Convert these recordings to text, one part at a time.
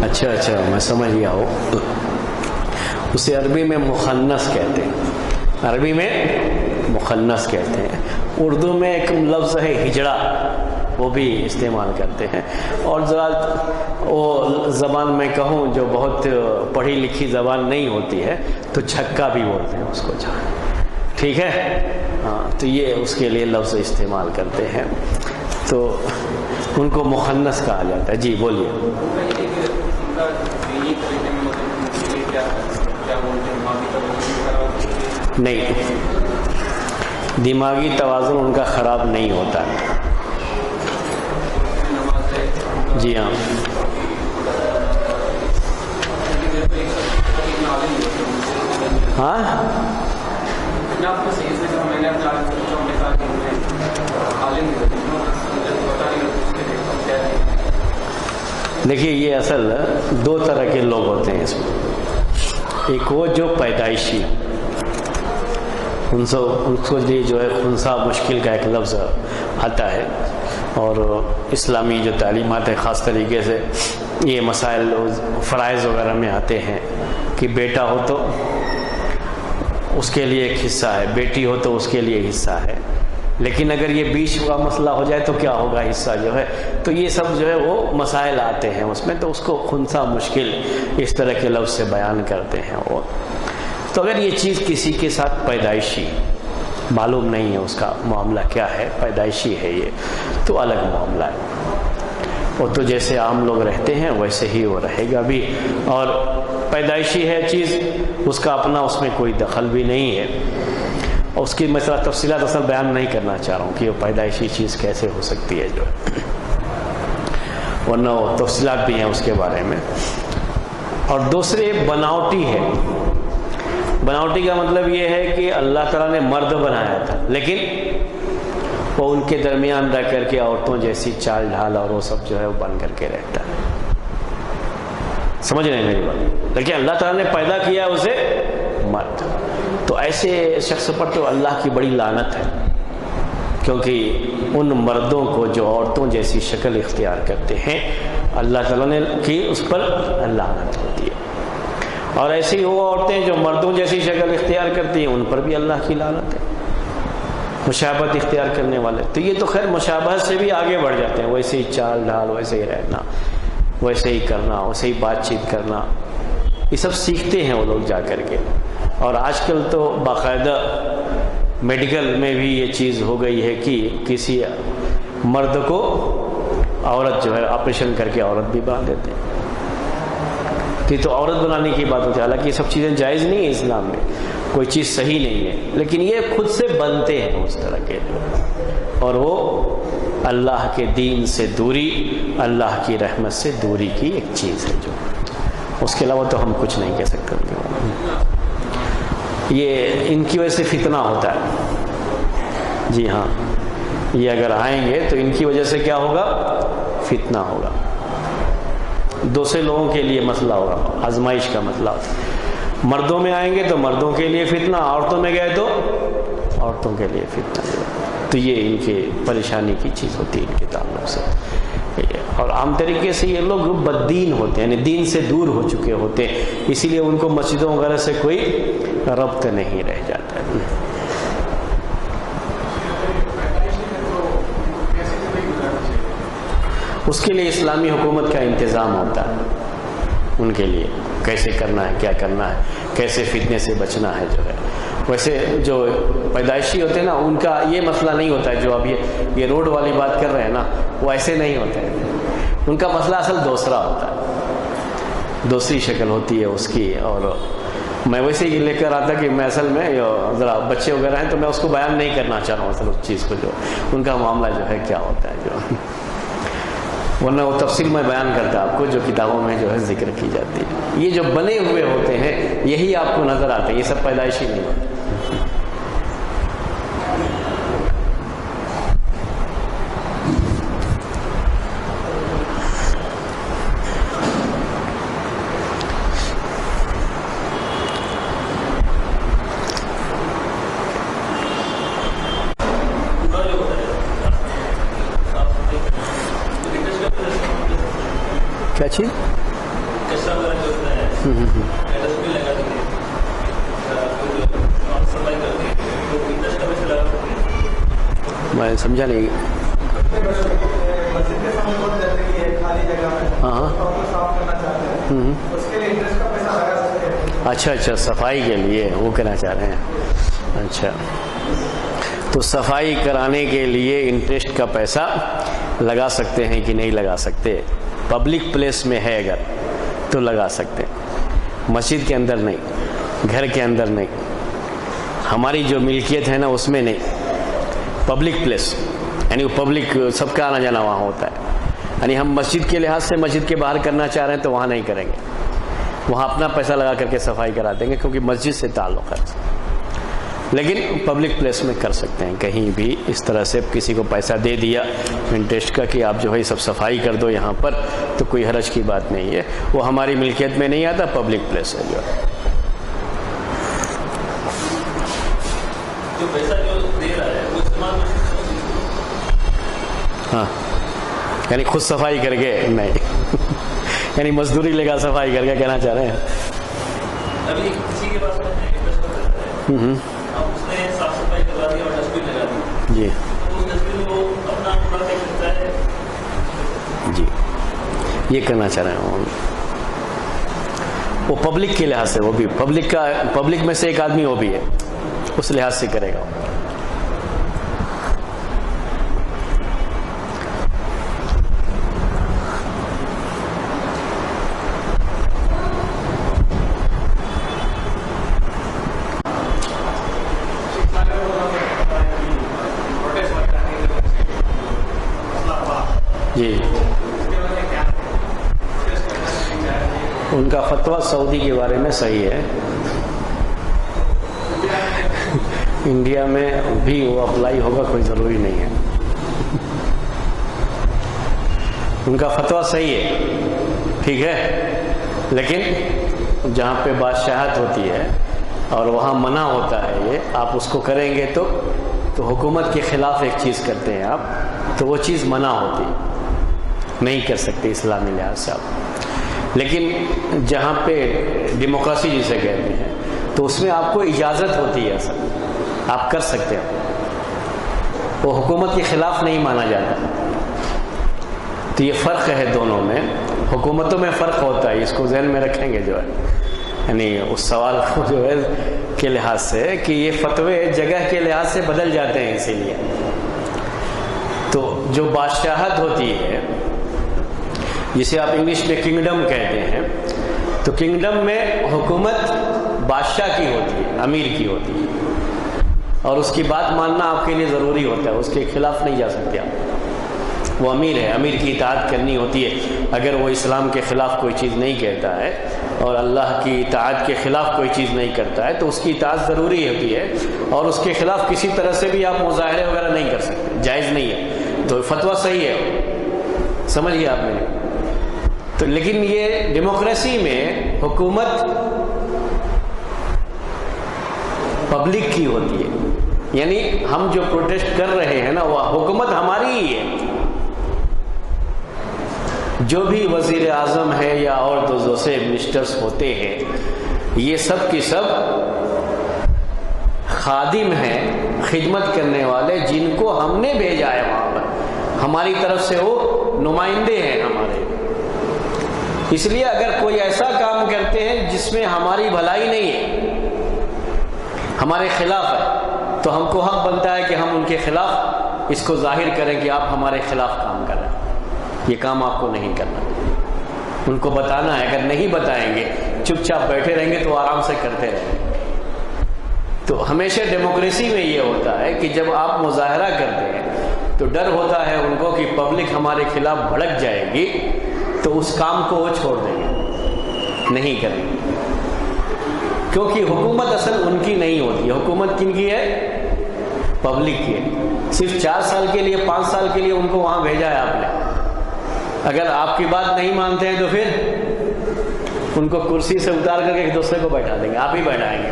اچھا اچھا، میں سمجھ گیا ہوں. اسے عربی میں مخنث کہتے ہیں، عربی میں مخنث کہتے ہیں. اردو میں ایک لفظ ہے ہجڑا، وہ بھی استعمال کرتے ہیں. اور ذرا وہ زبان میں کہوں جو بہت پڑھی لکھی زبان نہیں ہوتی ہے تو چھکا بھی بولتے ہیں اس کو. ٹھیک ہے، ہاں، تو یہ اس کے لیے لفظ استعمال کرتے ہیں، تو ان کو مخنث کہا جاتا ہے. جی بولیے. نہیں، دماغی توازن ان کا خراب نہیں ہوتا ہے. جی ہاں، ہاں دیکھیے، یہ اصل دو طرح کے لوگ ہوتے ہیں اس میں. ایک وہ جو پیدائشی، ان کو لیے جو ہے خنثی مشکل کا ایک لفظ آتا ہے، اور اسلامی جو تعلیمات ہیں خاص طریقے سے یہ مسائل فرائض وغیرہ میں آتے ہیں کہ بیٹا ہو تو اس کے لیے ایک حصہ ہے، بیٹی ہو تو اس کے لیے حصہ ہے، لیکن اگر یہ بیچ کا مسئلہ ہو جائے تو کیا ہوگا حصہ جو ہے. تو یہ سب جو ہے وہ مسائل آتے ہیں اس میں، تو اس کو خنثی مشکل اس طرح کے لفظ سے بیان کرتے ہیں وہ. تو اگر یہ چیز کسی کے ساتھ پیدائشی، معلوم نہیں ہے اس کا معاملہ کیا ہے، پیدائشی ہے یہ، تو الگ معاملہ ہے. وہ تو جیسے عام لوگ رہتے ہیں ویسے ہی وہ رہے گا بھی، اور پیدائشی ہے چیز، اس کا اپنا اس میں کوئی دخل بھی نہیں ہے. اور اس کی مثلا تفصیلات اصل بیان نہیں کرنا چاہ رہا ہوں کہ وہ پیدائشی چیز کیسے ہو سکتی ہے جو ہے، ورنہ وہ تفصیلات بھی ہیں اس کے بارے میں. اور دوسرے بناوٹی ہے. بناوٹی کا مطلب یہ ہے کہ اللہ تعالیٰ نے مرد بنایا تھا، لیکن وہ ان کے درمیان رہ کر کے عورتوں جیسی چال ڈھال اور وہ سب جو ہے وہ بن کر کے رہتا ہے. سمجھ رہے ہیں میری بات؟ لیکن اللہ تعالیٰ نے پیدا کیا اسے مرد. تو ایسے شخص پر تو اللہ کی بڑی لعنت ہے، کیونکہ ان مردوں کو جو عورتوں جیسی شکل اختیار کرتے ہیں اللہ تعالیٰ نے کی اس پر لعنت ہوتی ہے. اور ایسی وہ عورتیں جو مردوں جیسی شکل اختیار کرتی ہیں ان پر بھی اللہ کی لعنت ہے، مشابہت اختیار کرنے والے. تو یہ تو خیر مشابہت سے بھی آگے بڑھ جاتے ہیں، ویسے ہی چال ڈھال، ویسے ہی رہنا، ویسے ہی کرنا، ویسے ہی بات چیت کرنا، یہ سب سیکھتے ہیں وہ لوگ جا کر کے. اور آج کل تو باقاعدہ میڈیکل میں بھی یہ چیز ہو گئی ہے کہ کسی مرد کو عورت جو ہے آپریشن کر کے عورت بھی بنا دیتے ہیں. تو عورت بنانے کی بات ہوتی ہے، حالانکہ یہ سب چیزیں جائز نہیں ہیں اسلام میں، کوئی چیز صحیح نہیں ہے، لیکن یہ خود سے بنتے ہیں اس طرح کے جو، اور وہ اللہ کے دین سے دوری، اللہ کی رحمت سے دوری کی ایک چیز ہے جو، اس کے علاوہ تو ہم کچھ نہیں کہہ سکتے. یہ ان کی وجہ سے فتنہ ہوتا ہے. جی ہاں، یہ اگر آئیں گے تو ان کی وجہ سے کیا ہوگا؟ فتنہ ہوگا. دوسرے لوگوں کے لیے مسئلہ ہوگا، آزمائش کا مسئلہ ہوگا. مردوں میں آئیں گے تو مردوں کے لیے فتنہ، عورتوں میں گئے تو عورتوں کے لیے فتنہ. تو یہ ان کی پریشانی کی چیز ہوتی ہے ان کے تعلق سے. اور عام طریقے سے یہ لوگ بددین ہوتے ہیں، یعنی دین سے دور ہو چکے ہوتے ہیں، اسی لیے ان کو مسجدوں وغیرہ سے کوئی ربط نہیں رہ جاتا ہے. اس کے لیے اسلامی حکومت کا انتظام ہوتا ہے، ان کے لیے کیسے کرنا ہے، کیا کرنا ہے، کیسے فتنے سے بچنا ہے جو ہے. ویسے جو پیدائشی ہوتے ہیں نا ان کا یہ مسئلہ نہیں ہوتا ہے، جو اب یہ روڈ والی بات کر رہے ہیں نا، وہ ایسے نہیں ہوتے ہیں. ان کا مسئلہ اصل دوسرا ہوتا ہے، دوسری شکل ہوتی ہے اس کی. اور میں ویسے ہی لے کر آتا کہ میں اصل میں ذرا بچے وغیرہ ہیں تو میں اس کو بیان نہیں کرنا چاہ رہا ہوں اصل اس چیز کو، جو ان کا معاملہ جو ہے کیا ہوتا ہے جو، ورنہ وہ تفصیل میں بیان کرتا آپ کو جو کتابوں میں جو ہے ذکر کی جاتی ہے. یہ جو بنے ہوئے ہوتے ہیں یہی آپ کو نظر آتے ہیں، یہ سب پیدائشی نہیں ہوتے. کیا چیز؟ میں سمجھا نہیں. ہاں اچھا صفائی کے لیے وہ کہنا چاہ رہے ہیں. اچھا تو صفائی کرانے کے لیے انٹرسٹ کا پیسہ لگا سکتے ہیں کہ نہیں لگا سکتے؟ پبلک پلیس میں ہے اگر تو لگا سکتے ہیں، مسجد کے اندر نہیں، گھر کے اندر نہیں، ہماری جو ملکیت ہے نا اس میں نہیں. پبلک پلیس یعنی پبلک سب کا آنا جانا وہاں ہوتا ہے. یعنی ہم مسجد کے لحاظ سے مسجد کے باہر کرنا چاہ رہے ہیں تو وہاں نہیں کریں گے، وہاں اپنا پیسہ لگا کر کے صفائی کرا دیں گے کیونکہ مسجد سے تعلق ہے. لیکن پبلک پلیس میں کر سکتے ہیں، کہیں بھی اس طرح سے کسی کو پیسہ دے دیا انٹرسٹ کا کہ آپ جو ہے سب صفائی کر دو یہاں پر، تو کوئی حرج کی بات نہیں ہے. وہ ہماری ملکیت میں نہیں آتا، پبلک پلیس ہے جو ہے. ہاں یعنی خود صفائی کر کے نہیں یعنی مزدوری لے گا صفائی کر کے کہنا چاہ رہے ہیں. ابھی کسی کے پاس اس نے صاف صفائی کروا دیا اور ڈسٹبن لگا دیا جی، اس ڈسٹبن کو اپنا پورا دیکھ سکتا ہے. جی یہ کرنا چاہ رہے ہیں وہ پبلک کے لحاظ سے، وہ بھی پبلک میں سے ایک آدمی وہ بھی ہے، اس لحاظ سے کرے گا. جی ان کا فتویٰ سعودی کے بارے میں صحیح ہے، انڈیا میں بھی وہ اپلائی ہوگا کوئی ضروری نہیں ہے. ان کا فتویٰ صحیح ہے، ٹھیک ہے، لیکن جہاں پہ بادشاہت ہوتی ہے اور وہاں منع ہوتا ہے یہ آپ اس کو کریں گے تو حکومت کے خلاف ایک چیز کرتے ہیں آپ، تو وہ چیز منع ہوتی ہے، نہیں کر سکتے اسلامی لحاظ سے آپ. لیکن جہاں پہ ڈیموکریسی جسے کہتے ہیں تو اس میں آپ کو اجازت ہوتی ہے، اصل آپ کر سکتے ہیں، وہ حکومت کے خلاف نہیں مانا جاتا. تو یہ فرق ہے دونوں میں، حکومتوں میں فرق ہوتا ہے، اس کو ذہن میں رکھیں گے جو ہے، یعنی اس سوال کو جو ہے کے لحاظ سے کہ یہ فتوے جگہ کے لحاظ سے بدل جاتے ہیں. اسی لیے تو جو بادشاہت ہوتی ہے جسے آپ انگلش میں کنگڈم کہتے ہیں، تو کنگڈم میں حکومت بادشاہ کی ہوتی ہے، امیر کی ہوتی ہے، اور اس کی بات ماننا آپ کے لیے ضروری ہوتا ہے، اس کے خلاف نہیں جا سکتے آپ. وہ امیر ہے، امیر کی اطاعت کرنی ہوتی ہے. اگر وہ اسلام کے خلاف کوئی چیز نہیں کہتا ہے اور اللہ کی اطاعت کے خلاف کوئی چیز نہیں کرتا ہے تو اس کی اطاعت ضروری ہوتی ہے، اور اس کے خلاف کسی طرح سے بھی آپ مظاہرے وغیرہ نہیں کر سکتے، جائز نہیں ہے. تو فتویٰ صحیح ہے، سمجھ گیا آپ نے. تو لیکن یہ ڈیموکریسی میں حکومت پبلک کی ہوتی ہے، یعنی ہم جو پروٹیسٹ کر رہے ہیں نا وہ حکومت ہماری ہی ہے. جو بھی وزیر اعظم ہے یا اور دوسرے منسٹرز ہوتے ہیں یہ سب کی سب خادم ہیں، خدمت کرنے والے، جن کو ہم نے بھیجا ہے وہاں پر، ہماری طرف سے وہ نمائندے ہیں ہمارے. اس لیے اگر کوئی ایسا کام کرتے ہیں جس میں ہماری بھلائی نہیں ہے، ہمارے خلاف ہے، تو ہم کو حق بنتا ہے کہ ہم ان کے خلاف اس کو ظاہر کریں کہ آپ ہمارے خلاف کام کر رہے ہیں، یہ کام آپ کو نہیں کرنا. ان کو بتانا ہے، اگر نہیں بتائیں گے چپ چاپ بیٹھے رہیں گے تو آرام سے کرتے رہیں گے. تو ہمیشہ ڈیموکریسی میں یہ ہوتا ہے کہ جب آپ مظاہرہ کرتے ہیں تو ڈر ہوتا ہے ان کو کہ پبلک ہمارے خلاف بھڑک جائے گی، تو اس کام کو وہ چھوڑ دیں گے، نہیں کریں گے. کیونکہ حکومت اصل ان کی نہیں ہوتی، حکومت کن کی ہے؟ پبلک کی ہے. صرف 4 سال کے لیے 5 سال کے لیے ان کو وہاں بھیجا ہے آپ نے. اگر آپ کی بات نہیں مانتے ہیں تو پھر ان کو کرسی سے اتار کر کے ایک دوسرے کو بیٹھا دیں گے، آپ ہی بیٹھائیں گے.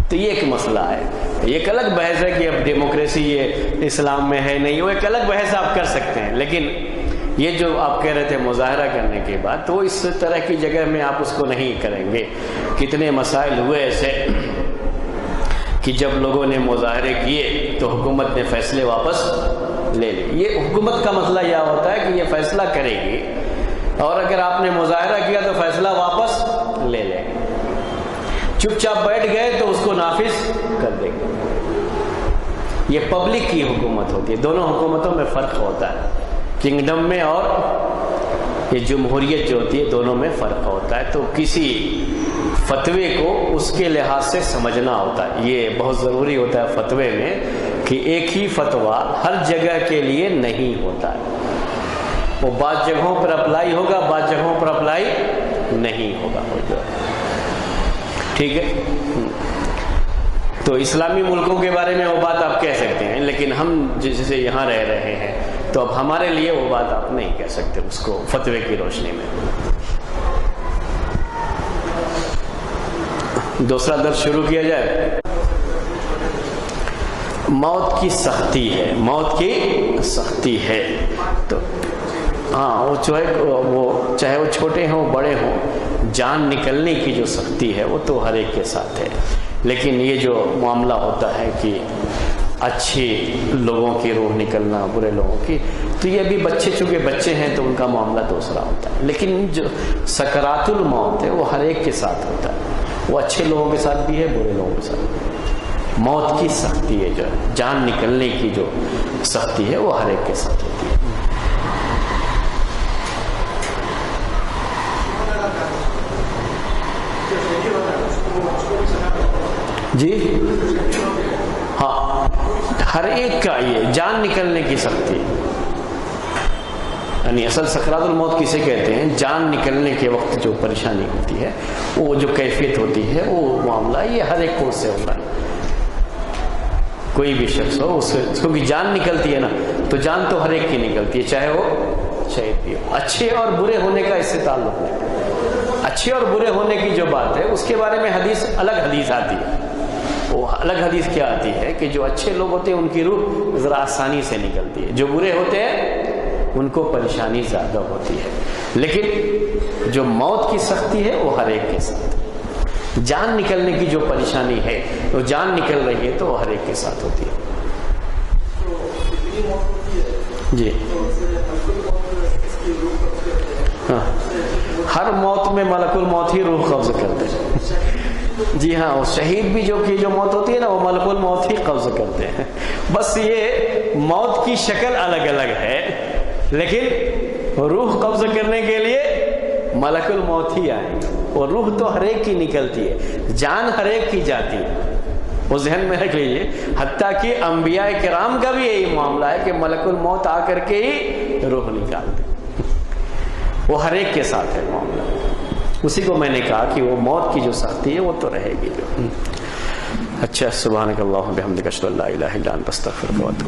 تو یہ ایک مسئلہ ہے. یہ ایک الگ بحث ہے کہ اب ڈیموکریسی یہ اسلام میں ہے نہیں، وہ ایک الگ بحث آپ کر سکتے ہیں. لیکن یہ جو آپ کہہ رہے تھے مظاہرہ کرنے کے بعد، تو اس طرح کی جگہ میں آپ اس کو نہیں کریں گے۔ کتنے مسائل ہوئے ایسے کہ جب لوگوں نے مظاہرے کیے تو حکومت نے فیصلے واپس لے لیے۔ یہ حکومت کا مسئلہ یہ ہوتا ہے کہ یہ فیصلہ کرے گی، اور اگر آپ نے مظاہرہ کیا تو فیصلہ واپس لے لیں گے۔ چپ چاپ بیٹھ گئے تو اس کو نافذ کر دیں گے۔ یہ پبلک کی حکومت ہوتی ہے۔ دونوں حکومتوں میں فرق ہوتا ہے، کنگڈم میں اور یہ جمہوریت جو ہوتی ہے، دونوں میں فرق ہوتا ہے۔ تو کسی فتوے کو اس کے لحاظ سے سمجھنا ہوتا ہے۔ یہ بہت ضروری ہوتا ہے فتوے میں کہ ایک ہی فتویٰ ہر جگہ کے لیے نہیں ہوتا ہے۔ وہ بعض جگہوں پر اپلائی ہوگا، بعض جگہوں پر اپلائی نہیں ہوگا، ٹھیک ہے۔ تو اسلامی ملکوں کے بارے میں وہ بات آپ کہہ سکتے ہیں، لیکن ہم جیسے یہاں رہ رہے ہیں تو اب ہمارے لیے وہ بات آپ نہیں کہہ سکتے اس کو فتوے کی روشنی میں۔ دوسرا درس شروع کیا جائے۔ موت کی سختی ہے، موت کی سختی ہے۔ تو ہاں، وہ چاہے وہ چھوٹے ہوں بڑے ہوں، جان نکلنے کی جو سختی ہے وہ تو ہر ایک کے ساتھ ہے۔ لیکن یہ جو معاملہ ہوتا ہے کہ اچھے لوگوں کی روح نکلنا، برے لوگوں کی، تو یہ بھی بچے چونکہ بچے ہیں تو ان کا معاملہ دوسرا ہوتا ہے۔ لیکن جو سکرات الموت ہے وہ ہر ایک کے ساتھ ہوتا ہے، وہ اچھے لوگوں کے ساتھ بھی ہے، برے لوگوں کے ساتھ بھی ہے۔ موت کی سختی ہے، جو جان نکلنے کی جو سختی ہے وہ ہر ایک کے ساتھ ہوتی ہے۔ جی ہاں، ہر ایک کا یہ جان نکلنے کی سختی، یعنی اصل سکرات الموت کسے کہتے ہیں؟ جان نکلنے کے وقت جو پریشانی ہوتی ہے، وہ جو کیفیت ہوتی ہے، وہ معاملہ یہ ہر ایک کو اس سے ہوتا ہے۔ کوئی بھی شخص ہو، اس سے کیونکہ جان نکلتی ہے نا، تو جان تو ہر ایک کی نکلتی ہے، چاہے وہ شہید بھی ہو۔ اچھے اور برے ہونے کا اس سے تعلق نہیں۔ اچھے اور برے ہونے کی جو بات ہے اس کے بارے میں الگ حدیث آتی ہے۔ وہ الگ حدیث کیا آتی ہے کہ جو اچھے لوگ ہوتے ہیں ان کی روح ذرا آسانی سے نکلتی ہے، جو برے ہوتے ہیں ان کو پریشانی زیادہ ہوتی ہے۔ لیکن جو موت کی سختی ہے وہ ہر ایک کے ساتھ ہے۔ جان نکلنے کی جو پریشانی ہے، وہ جان نکل رہی ہے تو وہ ہر ایک کے ساتھ ہوتی ہے۔ جی ہاں، ہر موت میں ملک الموت ہی روح قبض کرتے ہیں۔ جی ہاں، وہ شہید بھی جو موت ہوتی ہے نا، وہ ملک الموت ہی قبض کرتے ہیں۔ بس یہ موت کی شکل الگ الگ ہے، لیکن روح قبض کرنے کے لیے ملک الموت ہی آئے گا۔ اور روح تو ہر ایک کی نکلتی ہے، جان ہر ایک کی جاتی ہے، وہ ذہن میں رکھ لیجیے۔ حتیٰ کہ انبیاء کرام کا بھی یہی معاملہ ہے کہ ملک الموت آ کر کے ہی روح نکالتے، وہ ہر ایک کے ساتھ ہے معاملہ۔ اسی کو میں نے کہا کہ وہ موت کی جو سختی ہے وہ تو رہے گی۔ اچھا، سبحانک اللہم بحمدک اشہد ان لا الہ الا انت استغفرک و اتوب